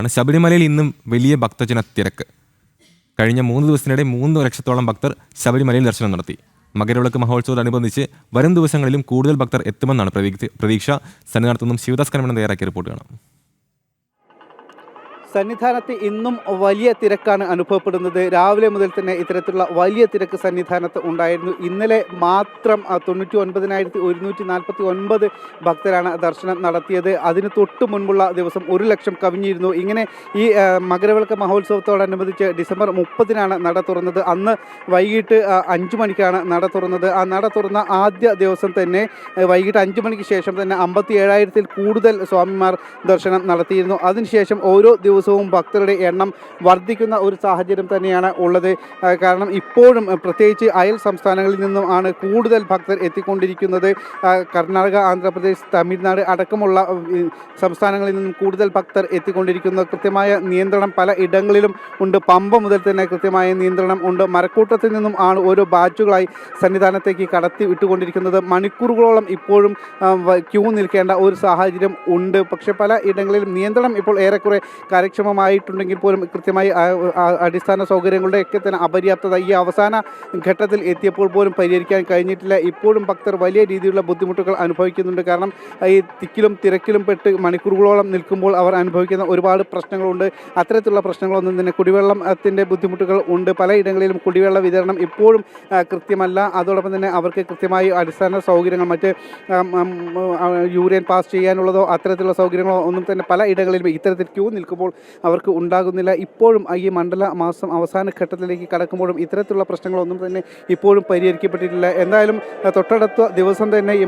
ശബരിമലയിൽ ഇന്നും വലിയ ഭക്തജന തിരക്ക്. കഴിഞ്ഞ 3 ദിവസത്തിനിടെ 3 ലക്ഷത്തോളം ഭക്തർ ശബരിമലയിൽ ദർശനം നടത്തി. മകരവിളക്ക് മഹോത്സവത്തോടനുബന്ധിച്ച് വരും ദിവസങ്ങളിലും കൂടുതൽ ഭക്തർ എത്തുമെന്നാണ് പ്രതീക്ഷ. സന്നിധാനത്തു നിന്നും ശിവദാസ് കരമന തയ്യാറാക്കിയ റിപ്പോർട്ട് കാണാം. സന്നിധാനത്ത് ഇന്നും വലിയ തിരക്കാണ് അനുഭവപ്പെടുന്നത്. രാവിലെ മുതൽ തന്നെ ഇത്തരത്തിലുള്ള വലിയ തിരക്ക് സന്നിധാനത്ത് ഉണ്ടായിരുന്നു. ഇന്നലെ മാത്രം 99,149 ഭക്തരാണ് ദർശനം നടത്തിയത്. അതിന് തൊട്ട് മുൻപുള്ള ദിവസം 1 ലക്ഷം കവിഞ്ഞിരുന്നു. ഇങ്ങനെ ഈ മകരവിളക്ക് മഹോത്സവത്തോടനുബന്ധിച്ച് ഡിസംബർ 30-നാണ് നട തുറന്നത്. അന്ന് വൈകിട്ട് 5 മണിക്കാണ് നട തുറന്നത്. ആ നട തുറന്ന ആദ്യ ദിവസം തന്നെ വൈകിട്ട് 5 മണിക്ക് ശേഷം തന്നെ 57,000-ൽ കൂടുതൽ സ്വാമിമാർ ദർശനം നടത്തിയിരുന്നു. അതിനുശേഷം ഓരോ ദിവസവും ഭക്തരുടെ എണ്ണം വർദ്ധിക്കുന്ന ഒരു സാഹചര്യം തന്നെയാണ് ഉള്ളത്. കാരണം ഇപ്പോഴും പ്രത്യേകിച്ച് അയൽ സംസ്ഥാനങ്ങളിൽ നിന്നും ആണ് കൂടുതൽ ഭക്തർ എത്തിക്കൊണ്ടിരിക്കുന്നത്. കർണാടക, ആന്ധ്രാപ്രദേശ്, തമിഴ്നാട് അടക്കമുള്ള സംസ്ഥാനങ്ങളിൽ നിന്നും കൂടുതൽ ഭക്തർ എത്തിക്കൊണ്ടിരിക്കുന്നു. കൃത്യമായ നിയന്ത്രണം പല ഇടങ്ങളിലും ഉണ്ട്. പമ്പ മുതൽ തന്നെ കൃത്യമായ നിയന്ത്രണം ഉണ്ട്. മരക്കൂട്ടത്തിൽ നിന്നും ആണ് ഓരോ ബാച്ചുകളായി സന്നിധാനത്തേക്ക് കടത്തി വിട്ടുകൊണ്ടിരിക്കുന്നത്. മണിക്കൂറുകളോളം ഇപ്പോഴും ക്യൂ നിൽക്കേണ്ട ഒരു സാഹചര്യം ഉണ്ട്. പക്ഷേ പല ഇടങ്ങളിലും നിയന്ത്രണം ഇപ്പോൾ ഏറെക്കുറെ കാര്യക്ഷമമായിട്ടുണ്ടെങ്കിൽ പോലും കൃത്യമായി അടിസ്ഥാന സൗകര്യങ്ങളുടെയൊക്കെ തന്നെ അപര്യാപ്തത ഈ അവസാന ഘട്ടത്തിൽ എത്തിയപ്പോൾ പോലും പരിഹരിക്കാൻ കഴിഞ്ഞിട്ടില്ല. ഇപ്പോഴും ഭക്തർ വലിയ രീതിയിലുള്ള ബുദ്ധിമുട്ടുകൾ അനുഭവിക്കുന്നുണ്ട്. കാരണം ഈ തിക്കിലും തിരക്കിലും പെട്ട് മണിക്കൂറുകളോളം നിൽക്കുമ്പോൾ അവർ അനുഭവിക്കുന്ന ഒരുപാട് പ്രശ്നങ്ങളുണ്ട്. അത്തരത്തിലുള്ള പ്രശ്നങ്ങളൊന്നും തന്നെ കുടിവെള്ളത്തിൻ്റെ ബുദ്ധിമുട്ടുകൾ ഉണ്ട്. പലയിടങ്ങളിലും കുടിവെള്ള വിതരണം ഇപ്പോഴും കൃത്യമല്ല. അതോടൊപ്പം തന്നെ അവർക്ക് കൃത്യമായി അടിസ്ഥാന സൗകര്യങ്ങൾ മറ്റ് യൂറിയൻ പാസ് ചെയ്യാനുള്ളതോ അത്തരത്തിലുള്ള സൗകര്യങ്ങളോ ഒന്നും തന്നെ പല ഇടങ്ങളിലും ഇത്തരത്തിൽ ക്യൂ നിൽക്കുമ്പോൾ അവർക്ക് ഉണ്ടാകുന്നില്ല. ഇപ്പോഴും ഈ മണ്ഡല മാസം അവസാന ഘട്ടത്തിലേക്ക് കടക്കുമ്പോഴും ഇത്തരത്തിലുള്ള പ്രശ്നങ്ങളൊന്നും തന്നെ ഇപ്പോഴും പരിഹരിക്കപ്പെട്ടിട്ടില്ല. എന്തായാലും തൊട്ടടുത്ത ദിവസം തന്നെ ഈ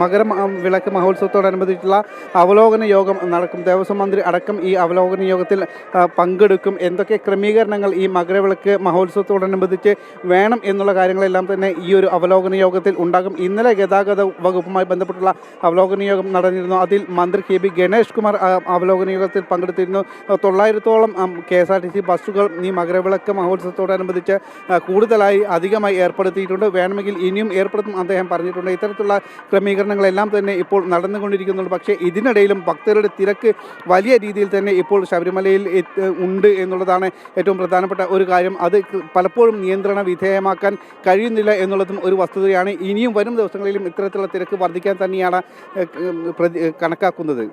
മകര വിളക്ക് മഹോത്സവത്തോടനുബന്ധിച്ചുള്ള അവലോകന യോഗം നടക്കും. ദേവസ്വം മന്ത്രി അടക്കം ഈ അവലോകന യോഗത്തിൽ പങ്കെടുക്കും. എന്തൊക്കെ ക്രമീകരണങ്ങൾ ഈ മകരവിളക്ക് മഹോത്സവത്തോടനുബന്ധിച്ച് വേണം എന്നുള്ള കാര്യങ്ങളെല്ലാം തന്നെ ഈ ഒരു അവലോകന യോഗത്തിൽ ഉണ്ടാകും. ഇന്നലെ ഗതാഗത വകുപ്പുമായി ബന്ധപ്പെട്ടുള്ള അവലോകന യോഗം നടന്നിരുന്നു. അതിൽ മന്ത്രി കെ.ബി. ഗണേഷ് കുമാർ അവലോകന യോഗത്തിൽ പങ്കെടുത്തിരുന്നു. 900-ഓളം KSRTC ബസ്സുകൾ ഈ മകരവിളക്ക് മഹോത്സവത്തോടനുബന്ധിച്ച് കൂടുതലായി അധികമായി ഏർപ്പെടുത്തിയിട്ടുണ്ട്. വേണമെങ്കിൽ ഇനിയും ഏർപ്പെടുത്തും അദ്ദേഹം പറഞ്ഞിട്ടുണ്ട്. ഇത്തരത്തിലുള്ള ക്രമീകരണങ്ങളെല്ലാം തന്നെ ഇപ്പോൾ നടന്നുകൊണ്ടിരിക്കുന്നുണ്ട്. പക്ഷേ ഇതിനിടയിലും ഭക്തരുടെ തിരക്ക് വലിയ രീതിയിൽ തന്നെ ഇപ്പോൾ ശബരിമലയിൽ ഉണ്ട് എന്നുള്ളതാണ് ഏറ്റവും പ്രധാനപ്പെട്ട ഒരു കാര്യം. അത് പലപ്പോഴും നിയന്ത്രണ വിധേയമാക്കാൻ കഴിയുന്നില്ല എന്നുള്ളതും ഒരു വസ്തുതയാണ്. ഇനിയും വരും ദിവസങ്ങളിലും ഇത്തരത്തിലുള്ള തിരക്ക് വർദ്ധിക്കാൻ തന്നെയാണ് കണക്കാക്കുന്നത്.